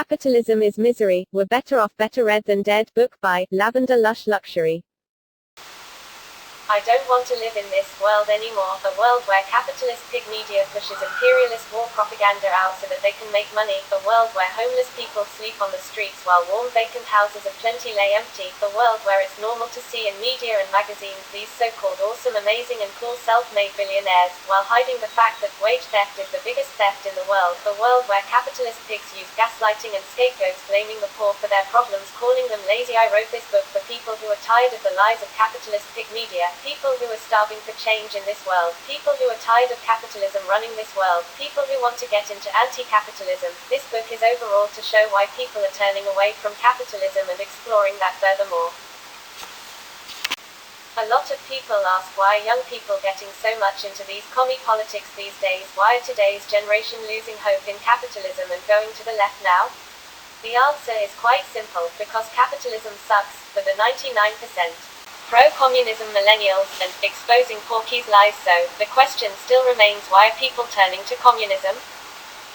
Capitalism is Misery, We're Better Off Better Read Than Dead book by LavenderLuxury. I don't want to live in this world anymore, a world where capitalist pig media pushes imperialist war propaganda out so that they can make money, a world where homeless people sleep on the streets while warm vacant houses of plenty lay empty, a world where it's normal to see in media and magazines these so-called awesome, amazing and cool self-made billionaires, while hiding the fact that wage theft is the biggest theft in the world, a world where capitalist pigs use gaslighting and scapegoats blaming the poor for their problems, calling them lazy. I wrote this book for people who are tired of the lies of capitalist pig media, people who are starving for change in this world, people who are tired of capitalism running this world, people who want to get into anti-capitalism. This book is overall to show why people are turning away from capitalism and exploring that furthermore. A lot of people ask, why are young people getting so much into these commie politics these days? Why are today's generation losing hope in capitalism and going to the left now? The answer is quite simple, because capitalism sucks, for the 99%. Pro-communism millennials, and exposing Porky's lies. So, the question still remains, why are people turning to communism?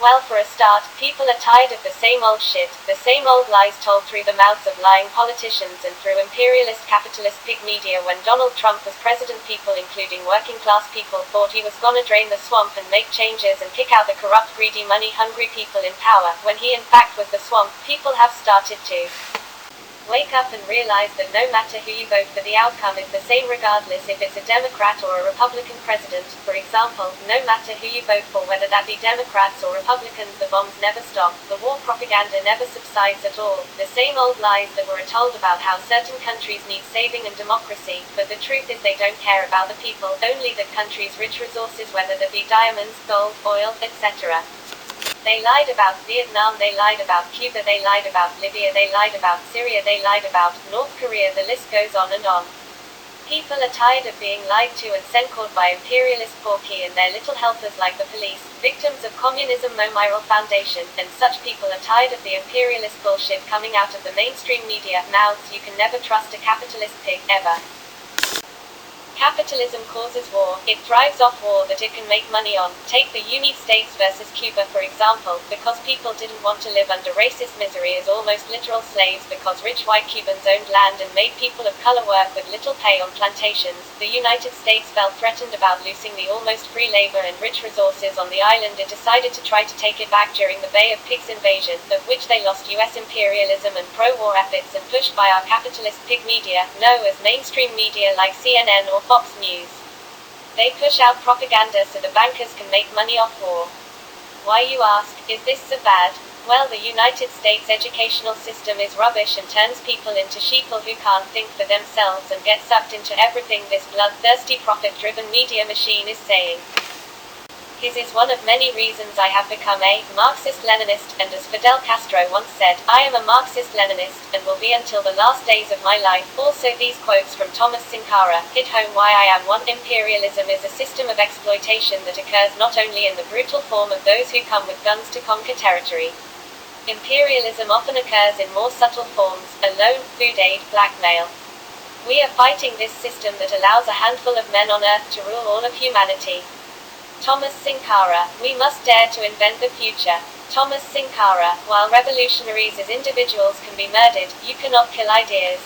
Well, for a start, people are tired of the same old shit, the same old lies told through the mouths of lying politicians and through imperialist capitalist pig media. When Donald Trump was president, people including working class people thought he was gonna drain the swamp and make changes and kick out the corrupt, greedy, money-hungry people in power. When he in fact was the swamp, people have started to wake up and realize that no matter who you vote for, the outcome is the same regardless if it's a Democrat or a Republican president. For example, no matter who you vote for, whether that be Democrats or Republicans, the bombs never stop, the war propaganda never subsides at all. The same old lies that were told about how certain countries need saving and democracy, but the truth is they don't care about the people, only the country's rich resources, whether that be diamonds, gold, oil, etc. They lied about Vietnam, they lied about Cuba, they lied about Libya, they lied about Syria, they lied about North Korea, the list goes on and on. People are tired of being lied to and censored by imperialist Porky and their little helpers like the police, victims of communism, Memorial Foundation, and such people are tired of the imperialist bullshit coming out of the mainstream media mouths. You can never trust a capitalist pig, ever. Capitalism causes war, it thrives off war that it can make money on. Take the United States versus Cuba for example, because people didn't want to live under racist misery as almost literal slaves, because rich white Cubans owned land and made people of color work with little pay on plantations. The United States felt threatened about losing the almost free labor and rich resources on the island. It decided to try to take it back during the Bay of Pigs invasion, of which they lost US imperialism and pro-war efforts, and pushed by our capitalist pig media, known as mainstream media like CNN or Fox News. They push out propaganda so the bankers can make money off war. Why, you ask, is this so bad? Well, the United States educational system is rubbish and turns people into sheeple who can't think for themselves and get sucked into everything this bloodthirsty profit-driven media machine is saying. His is one of many reasons I have become a Marxist-Leninist, and as Fidel Castro once said, I am a Marxist-Leninist, and will be until the last days of my life. Also, these quotes from Thomas Sankara hit home why I am one. Imperialism is a system of exploitation that occurs not only in the brutal form of those who come with guns to conquer territory. Imperialism often occurs in more subtle forms, a loan, food aid, blackmail. We are fighting this system that allows a handful of men on earth to rule all of humanity. Thomas Sankara, we must dare to invent the future. Thomas Sankara, while revolutionaries as individuals can be murdered, you cannot kill ideas.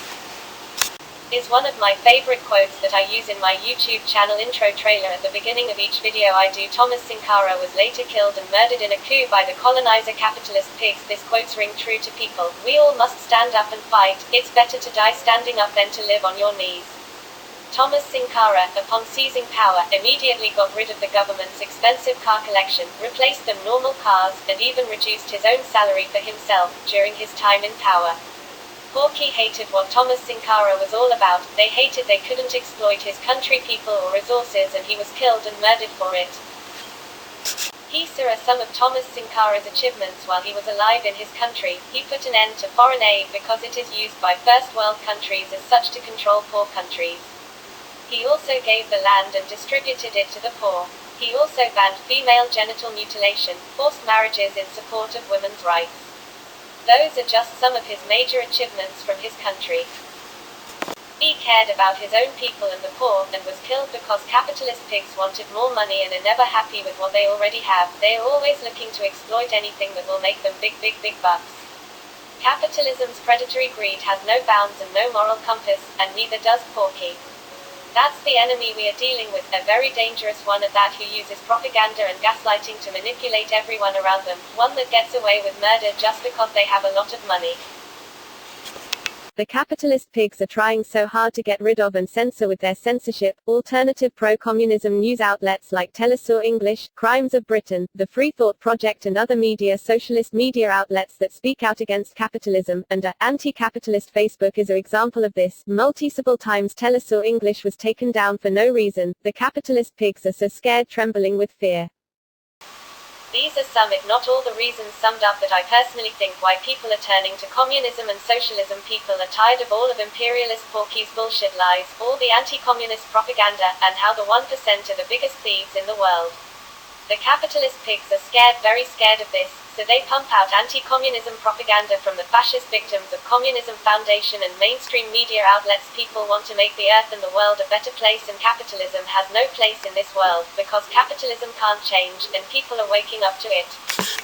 Is one of my favorite quotes that I use in my YouTube channel intro trailer at the beginning of each video I do. Thomas Sankara was later killed and murdered in a coup by the colonizer capitalist pigs. This quote's ring true to people. We all must stand up and fight. It's better to die standing up than to live on your knees. Thomas Sankara, upon seizing power, immediately got rid of the government's expensive car collection, replaced them normal cars, and even reduced his own salary for himself during his time in power. Porky hated what Thomas Sankara was all about. They hated they couldn't exploit his country people or resources, and he was killed and murdered for it. These are some of Thomas Sankara's achievements while he was alive in his country. He put an end to foreign aid because it is used by first world countries as such to control poor countries. He also gave the land and distributed it to the poor. He also banned female genital mutilation, forced marriages in support of women's rights. Those are just some of his major achievements from his country. He cared about his own people and the poor, and was killed because capitalist pigs wanted more money and are never happy with what they already have. They are always looking to exploit anything that will make them big bucks. Capitalism's predatory greed has no bounds and no moral compass, and neither does Porky. That's the enemy we are dealing with, a very dangerous one at that, who uses propaganda and gaslighting to manipulate everyone around them, one that gets away with murder just because they have a lot of money. The capitalist pigs are trying so hard to get rid of and censor with their censorship alternative pro-communism news outlets like Telesur English, Crimes of Britain, the Free Thought Project and other socialist media outlets that speak out against capitalism, and a anti-capitalist Facebook is an example of this. Multiple times Telesur English was taken down for no reason. The capitalist pigs are so scared, trembling with fear. These are some, if not all, the reasons summed up that I personally think why people are turning to communism and socialism. People are tired of all of imperialist Porky's bullshit lies, all the anti-communist propaganda, and how the 1% are the biggest thieves in the world. The capitalist pigs are scared, very scared of this, so they pump out anti-communism propaganda from the fascist victims of Communism Foundation and mainstream media outlets. People want to make the earth and the world a better place, and capitalism has no place in this world, because capitalism can't change, and people are waking up to it.